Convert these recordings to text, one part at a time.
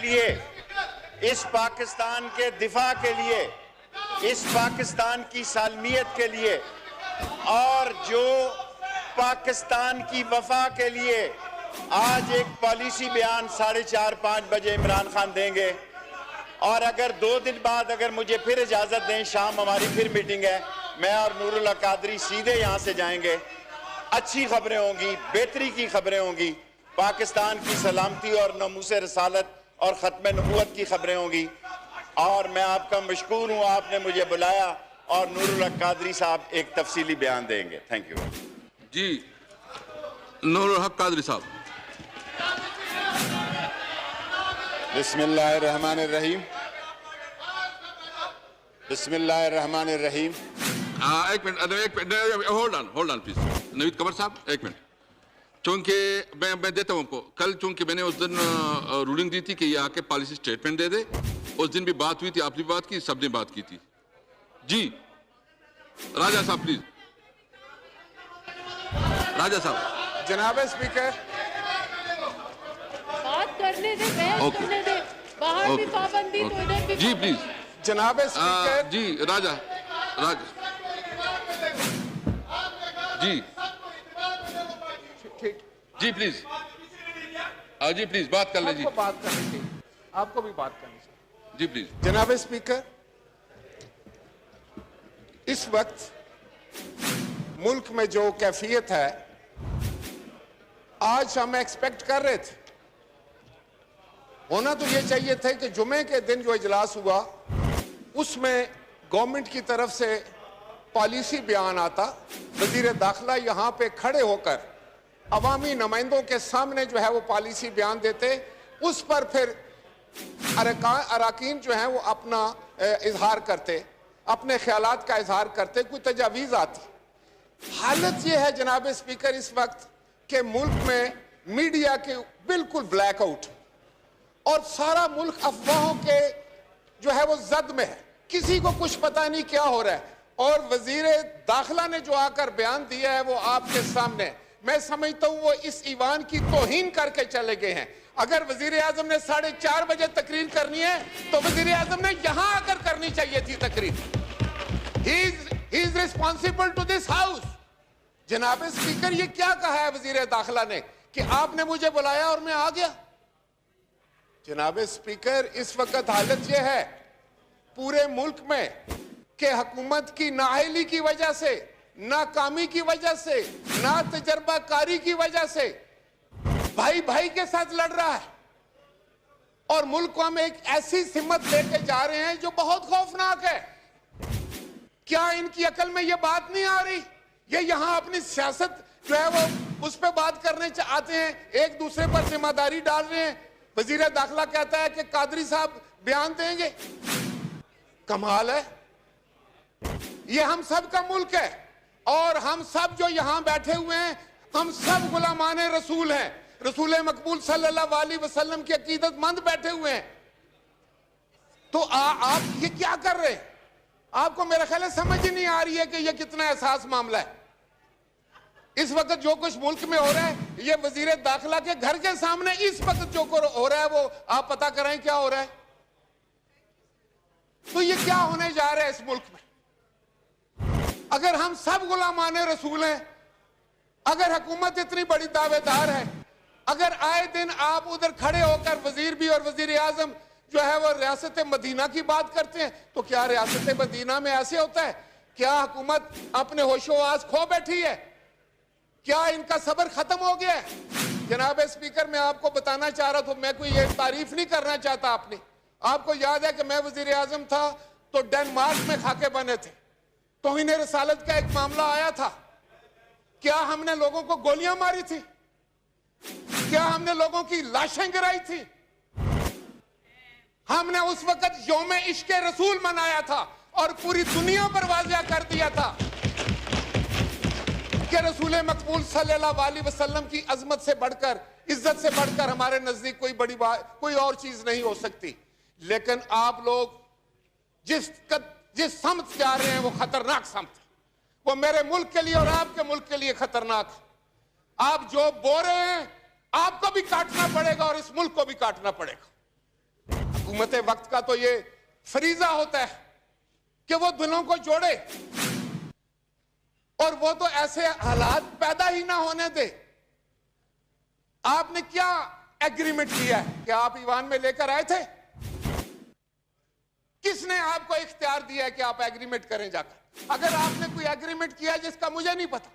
लिए, इस पाकिस्तान के दिफा के लिए, इस पाकिस्तान की सालमियत के लिए और जो पाकिस्तान की वफा के लिए आज एक पॉलिसी बयान 4:30-5 बजे इमरान खान देंगे। और अगर 2 दिन बाद अगर मुझे फिर इजाज़त दें, शाम हमारी फिर मीटिंग है, मैं और नूरुल्लाह कादरी सीधे यहाँ से जाएंगे। अच्छी खबरें होंगी, बेहतरी की खबरें होंगी, पाकिस्तान की सलामती और नमूसे रसालत और ख़त्म नबूवत की खबरें होंगी। और मैं आपका मशकूर हूँ, आपने मुझे बुलाया और नूरुल्लाह कादरी साहब एक तफसीली बयान देंगे। थैंक यू जी। नूरुल हक कादरी साहब। बिस्मिल्लाहिर्रहमानिर्रहीम। बिस्मिल्लाहिर्रहमानिर्रहीम। एक minute, hold on please. Naveed Qamar साहब, एक मिनट। चूंकि मैं देता हूं आपको, कल चूंकि मैंने उस दिन रूलिंग दी थी कि ये आके पॉलिसी स्टेटमेंट दे दे, उस दिन भी बात हुई थी, आपने बात की, सबने बात की थी। जी राजा साहब प्लीज। राजा साहब। जनाब स्पीकर, बात करने दे, बहस करने दे, बाहर भी पाबंदी तो इधर भी। जी प्लीज। जनाब स्पीकर। जी राजा जी ठीक। जी प्लीज। जी प्लीज बात कर लीजिए। आपको बात करनी चाहिए, आपको भी बात करनी चाहिए। जी प्लीज। जनाब स्पीकर, इस वक्त मुल्क में जो कैफियत है, आज हम एक्सपेक्ट कर रहे थे, होना तो ये चाहिए थे कि जुमे के दिन जो इजलास हुआ उसमें गवर्नमेंट की तरफ से पॉलिसी बयान आता, वजीर दाखिला यहाँ पे खड़े होकर अवामी नुमाइंदों के सामने जो है वो पॉलिसी बयान देते, उस पर फिर अरकान जो है वो अपना इजहार करते, अपने ख्यालात का इजहार करते, कोई तजावीज़ आती। हालत ये है जनाब स्पीकर इस वक्त कि मुल्क में मीडिया के बिल्कुल ब्लैकआउट और सारा मुल्क अफवाहों के जो है वो जद में है, किसी को कुछ पता नहीं क्या हो रहा है। और वजीर दाखिला ने जो आकर बयान दिया है वो आपके सामने, मैं समझता हूं वो इस ईवान की तौहीन करके चले गए हैं। अगर वजीर आजम ने 4:30 बजे तकरीर करनी है तो वजीर आजम ने यहां आकर करनी चाहिए थी तकरीर। He is responsible to this house. जनाब स्पीकर, ये क्या कहा है वजीर दाखिला ने कि आपने मुझे बुलाया और मैं आ गया? जनाब स्पीकर, इस वक्त हालत यह है पूरे मुल्क में कि हुकूमत की नाअहली की वजह से, नाकामी की वजह से, ना तजर्बाकारी की वजह से भाई भाई के साथ लड़ रहा है और मुल्क को हम एक ऐसी सिमत लेके जा रहे हैं जो बहुत खौफनाक है। क्या इनकी अकल में यह बात नहीं आ रही? ये यहां अपनी सियासत जो है वो उस पर बात करने चाहते हैं, एक दूसरे पर जिम्मेदारी डाल रहे हैं। वजीर दाखिला कहता है कि कादरी साहब बयान देंगे। कमाल है। ये हम सब का मुल्क है और हम सब जो यहां बैठे हुए हैं, हम सब गुलामान रसूल हैं, रसूल मकबूल सल्लल्लाहु अलैहि वसल्लम की अकीदतमंद बैठे हुए हैं। तो आप ये क्या कर रहे हैं? आपको मेरा ख्याल है समझ ही नहीं आ रही है कि ये कितना एहसास मामला है। इस वक्त जो कुछ मुल्क में हो रहा है, ये वजीर दाखिला के घर के सामने इस वक्त जो हो रहा है वो आप पता करें क्या हो रहा है। तो ये क्या होने जा रहा है इस मुल्क में? अगर हम सब गुलामान रसूल हैं, अगर हुकूमत इतनी बड़ी दावेदार है, अगर आए दिन आप उधर खड़े होकर वजीर भी और वजीर आजम जो है वो रियासत मदीना की बात करते हैं, तो क्या रियासत मदीना में ऐसे होता है? क्या हुकूमत अपने होशोआस खो बैठी है? क्या इनका सब्र खत्म हो गया है? जनाब स्पीकर, मैं आपको बताना चाह रहा था, मैं कोई ये तारीफ नहीं करना चाहता अपनी। आपको याद है कि मैं वजीर आजम था तो डेनमार्क में खाके बने थे, तौहीन रसालत का एक मामला आया था। क्या हमने लोगों को गोलियां मारी थी? क्या हमने लोगों की लाशें गिराई थी? हमने उस वक्त यौम इश्क रसूल मनाया था और पूरी दुनिया पर वाज़िया कर दिया था कि रसूल मकबूल सल्लल्लाहु अलैहि वसल्लम की अजमत से बढ़कर, इज्जत से बढ़कर हमारे नजदीक कोई बड़ी बात, कोई और चीज नहीं हो सकती। लेकिन आप लोग जिस समत जा रहे हैं वो खतरनाक समत है। वो मेरे मुल्क के लिए और आपके मुल्क के लिए खतरनाक है। आप जो बो रहे हैं आपको भी काटना पड़ेगा और इस मुल्क को भी काटना पड़ेगा। हुकूमत वक्त का तो ये फरीजा होता है कि वो दिलों को जोड़े, और वो तो ऐसे हालात पैदा ही ना होने दे। आपने क्या एग्रीमेंट किया है कि आप ईवान में लेकर आए थे? किसने आपको इख्तियार दिया है कि आप एग्रीमेंट करें जाकर? अगर आपने कोई एग्रीमेंट किया है जिसका मुझे नहीं पता,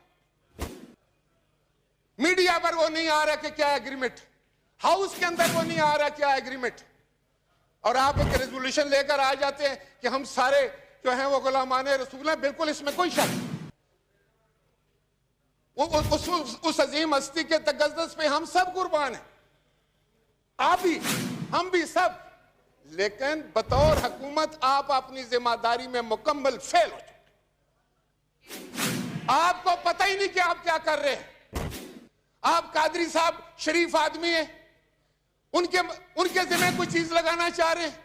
मीडिया पर वो नहीं आ रहा कि क्या एग्रीमेंट, हाउस के अंदर वो नहीं आ रहा क्या एग्रीमेंट, और आप एक रेजोल्यूशन लेकर आ जाते हैं कि हम सारे जो हैं वो गुलामाने रसूल हैं। बिल्कुल इसमें कोई शक, उस अजीम हस्ती के तगद्दुस पे हम सब कुर्बान हैं, आप भी, हम भी सब। लेकिन बतौर हुकूमत आप अपनी जिम्मेदारी में मुकम्मल फेल हो चुके। आपको पता ही नहीं कि आप क्या कर रहे हैं। आप कादरी साहब शरीफ आदमी हैं, उनके जिम्मे कोई चीज लगाना चाह रहे हैं।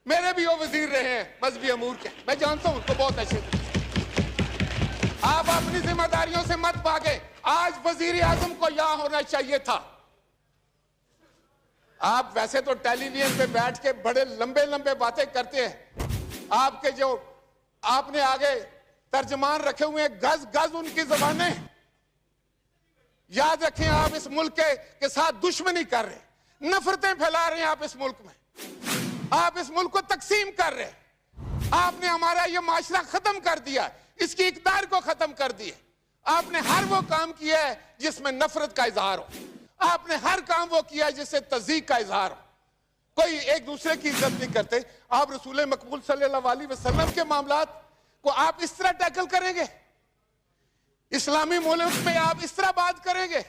मेरे भी वो वजीर रहे हैं मजहबी अमूर के, मैं जानता हूं उनको बहुत अच्छे से। आप अपनी जिम्मेदारियों से मत भागे। आज वजीर आजम को यहां होना चाहिए था। आप वैसे तो टेलीविजन पे बैठ के बड़े लंबे लंबे बातें करते हैं, आपके जो आपने आगे तर्जमान रखे हुए हैं, गज गज उनकी ज़बानें। याद रखें, आप इस मुल्क के साथ दुश्मनी कर रहे हैं, नफरतें फैला रहे हैं। आप इस मुल्क में, आप इस मुल्क को तकसीम कर रहे हैं। आपने हमारा ये माशरा खत्म कर दिया, इसकी इक़्तिदार को खत्म कर दिया। आपने हर वो काम किया है जिसमें नफरत का इजहार हो, आपने हर काम वो किया है जिससे तज़ीक का इजहार हो। कोई एक दूसरे की इज्जत नहीं करते। आप रसूल मकबूल सल्लल्लाहु अलैहि वसल्लम के मामलात को आप इस तरह टैकल करेंगे? इस्लामी मुल्क में आप इस तरह बात करेंगे?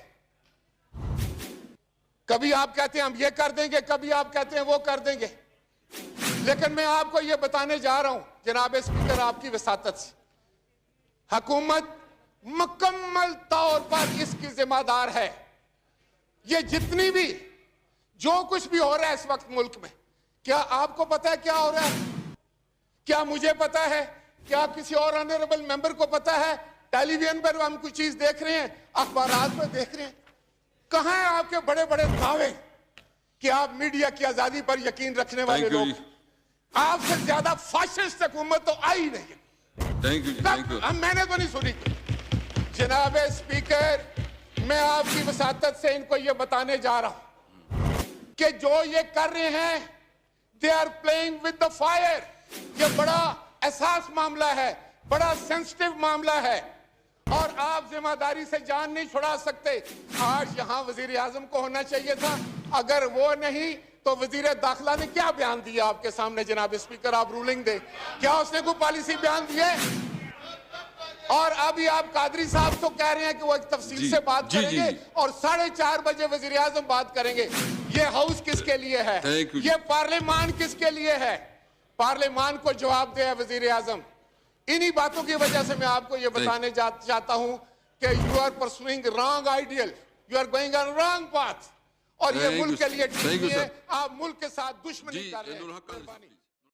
कभी आप कहते हैं हम ये कर देंगे, कभी आप कहते हैं वो कर देंगे। लेकिन मैं आपको ये बताने जा रहा हूं जनाब स्पीकर, आपकी वसातत से, हुकूमत मुकम्मल तौर पर इसकी जिम्मेदार है। ये जितनी भी जो कुछ भी हो रहा है इस वक्त मुल्क में, क्या आपको पता है क्या हो रहा है? क्या मुझे पता है? क्या किसी और ऑनरेबल मेंबर को पता है? टेलीविजन पर हम कुछ चीज देख रहे हैं, अखबारात पर देख रहे हैं। कहां है आपके बड़े बड़े दावे कि आप मीडिया की आजादी पर यकीन रखने वाले लोग? आपसे ज्यादा फाशिस्ट हुकूमत तो आई नहीं। Thank you. मैंने तो नहीं सुनी। जनाब स्पीकर, मैं आपकी वसातत से इनको ये बताने जा रहा हूं कि जो ये कर रहे हैं, they are playing with the fire. ये बड़ा एहसास मामला है, बड़ा सेंसिटिव मामला है, और आप जिम्मेदारी से जान नहीं छुड़ा सकते। आज यहां वजीर आजम को होना चाहिए था, अगर वो नहीं तो वजीर दाखिला ने क्या बयान दिया आपके सामने? जनाब स्पीकर, आप रूलिंग दे, क्या उसने कोई पॉलिसी बयान दी है? और अभी आप कादरी साहब तो कह रहे हैं कि वो एक तफसील से बात करेंगे, और 4:30 बजे वजीर आजम बात करेंगे। ये हाउस किसके लिए है? ये पार्लियामान किसके लिए है? पार्लियामान को जवाब दे वजीर आजम। इन्हीं बातों की वजह से मैं आपको ये बताने चाहता हूं कि you are pursuing wrong ideal, you are going on wrong path, और ये मुल्क के लिए ठीक नहीं है। आप मुल्क के साथ दुश्मनी कर रहे हैं।